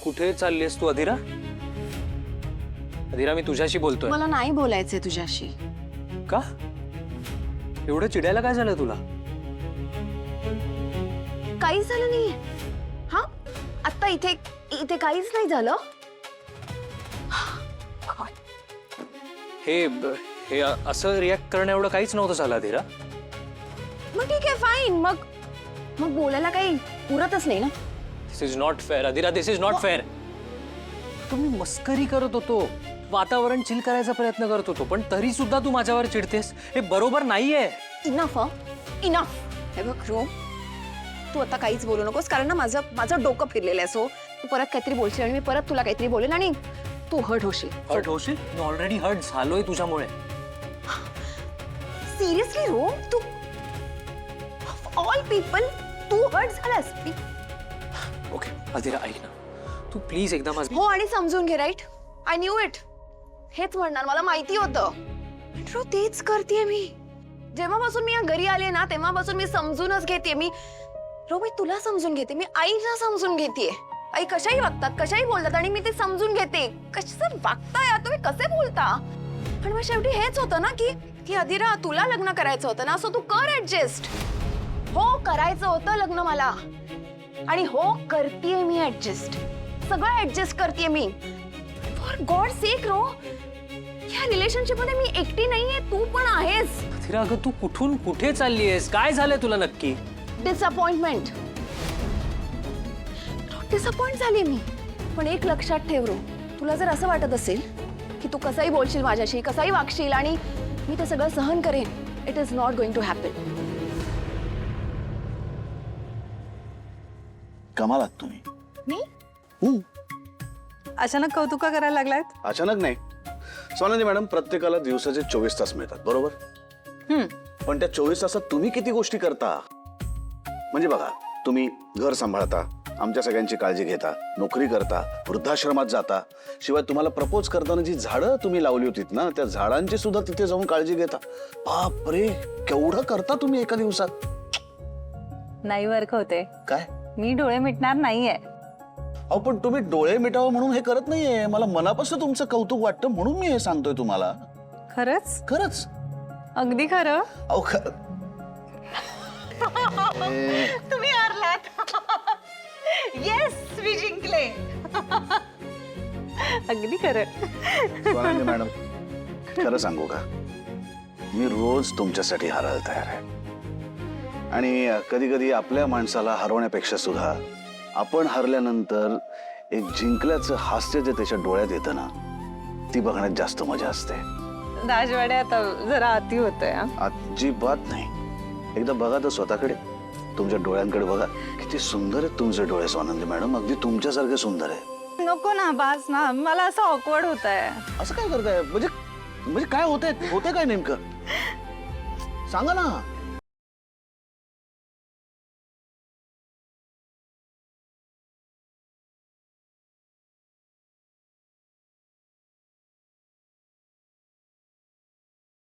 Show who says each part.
Speaker 1: कुठे चाललीस तू अधीरा? अधीरा मी तुझ्याशी बोलतोय.
Speaker 2: मला नाही बोलायचंय तुझ्याशी.
Speaker 1: का? एवढं चिडायला काय झालं तुला?
Speaker 2: काहीच झालं नाही. हा आता इथे इथे काहीच नाही झालं.
Speaker 1: हे हे असं रिॲक्ट करणं एवढं काहीच नव्हतं झालं अधीरा.
Speaker 2: मग ठीक आहे फाईन. मग मग बोलायला काही पुरतच नाही ना.
Speaker 1: This is not fair Adhira. This is not fair. तुम्ही मस्करी करत होतो, वातावरण चिल करायचा प्रयत्न करत होतो, पण तरी सुद्धा तू माझ्यावर चिडतेस. हे बरोबर नाहीये.
Speaker 2: Enough enough. हे बघ रोम, तू आता काहीच बोलू नकोस कारण ना माझं डोकं फिरलेलं आहे. सो तू परत काहीतरी बोलशील आणि मी परत तुला काहीतरी बोलेन आणि तू हर्ट होशील.
Speaker 1: हर्ट होशील? मी ऑलरेडी हर्ट झालोय तुझ्यामुळे.
Speaker 2: सिरियसली रोम, तू ऑल पीपल तू हर्ट झालास.
Speaker 1: ओके अधीरा ऐक ना, तू प्लीज एकदा माझं.
Speaker 2: हो आणि समजून घे. Right, I knew it. हेच म्हणणार, मला माहिती होतं. तेच करतेय मी. जेव्हापासून मी या घरी आले ना तेव्हापासून मी समजूनच घेते. मी तुला समजून घेते, मी आईला समजून घेते. आई कशाही वागतात, कशाही बोलतात आणि मी ते समजून घेते. कसं वागता यार तुम्ही, कसे बोलता. पण मग शेवटी हेच होतं ना की अधीरा तुला लग्न करायचं होतं ना, सो तू कर ऍडजस्ट. हो करायचं होतं लग्न मला आणि हो करतेय मी ऍडजस्ट. सगळं ऍडजस्ट करतेय मी. फॉर गॉड सेक रो, या रिलेशनशिप मध्ये मी एकटी नाहीये, तू पण आहेस.
Speaker 1: अधीरा अगं तू कुठून कुठे चालली आहेस? काय झालंय तुला नक्की?
Speaker 2: डिसअपॉइंटमेंट. डिसअपॉइंट झाली मी. पण एक लक्षात ठेव रो, तुला जर असं वाटत असेल की तू कसंही बोलशील माझ्याशी, कसंही वागशील आणि मी ते सगळं सहन करेन, it is not going to happen.
Speaker 3: कमालात तुम्ही.
Speaker 2: मी
Speaker 4: अचानक कौतुका करायला लागलात?
Speaker 3: अचानक नाही सोनाली मॅडम, प्रत्येकाला दिवसाचे 24 तास मिळतात बरोबर. पण त्या 24 तासात तुम्ही किती गोष्टी करता. म्हणजे बघा, तुम्ही घर सांभाळता, आमच्या सगळ्यांची काळजी घेता, नोकरी करता, वृद्धाश्रमात जाता, शिवाय तुम्हाला प्रपोज करताना जी झाडं तुम्ही लावली होतीत ना त्या झाडांची सुद्धा तिथे जाऊन काळजी घेता. बापरे, केवढं करता तुम्ही एका दिवसात.
Speaker 4: नाही वर्क होते.
Speaker 3: काय?
Speaker 4: मी डोळे मिटणार नाहीये.
Speaker 3: अहो पण तुम्ही डोळे मिटावं म्हणून हे करत नाहीये. मला मनापासून तुमचं कौतुक वाटतं म्हणून मी हे सांगतोय तुम्हाला.
Speaker 4: खरंच?
Speaker 3: खरंच
Speaker 4: अगदी खरं.
Speaker 3: अहो
Speaker 4: तुम्ही हरलात. येस, मी जिंकले. अगदी खरं.
Speaker 3: सोनाली मॅडम, खरं सांगू का, मी रोज तुमच्यासाठी हारायला तयार आहे. आणि कधी कधी आपल्या माणसाला हरवण्यापेक्षा सुद्धा आपण हरल्यानंतर एक जिंकल्याचं हास्य जे त्याच्या डोळ्यात येतं ना, ती बघण्यात जास्त मजा असते.
Speaker 4: दाजवाडे आता जरा अति होतंय.
Speaker 3: अजिबात नाही. एकदा बघा तर स्वतःकडे, तुमच्या डोळ्यांकडे बघा. किती सुंदर आहेत तुमचे डोळे सोनाली मॅडम, अगदी तुमच्यासारखे सुंदर आहे.
Speaker 4: नको ना, बास ना, मला असं ऑकवर्ड होत आहे.
Speaker 3: असं काय करताय? म्हणजे काय होतंय काय नेमकं सांगा ना.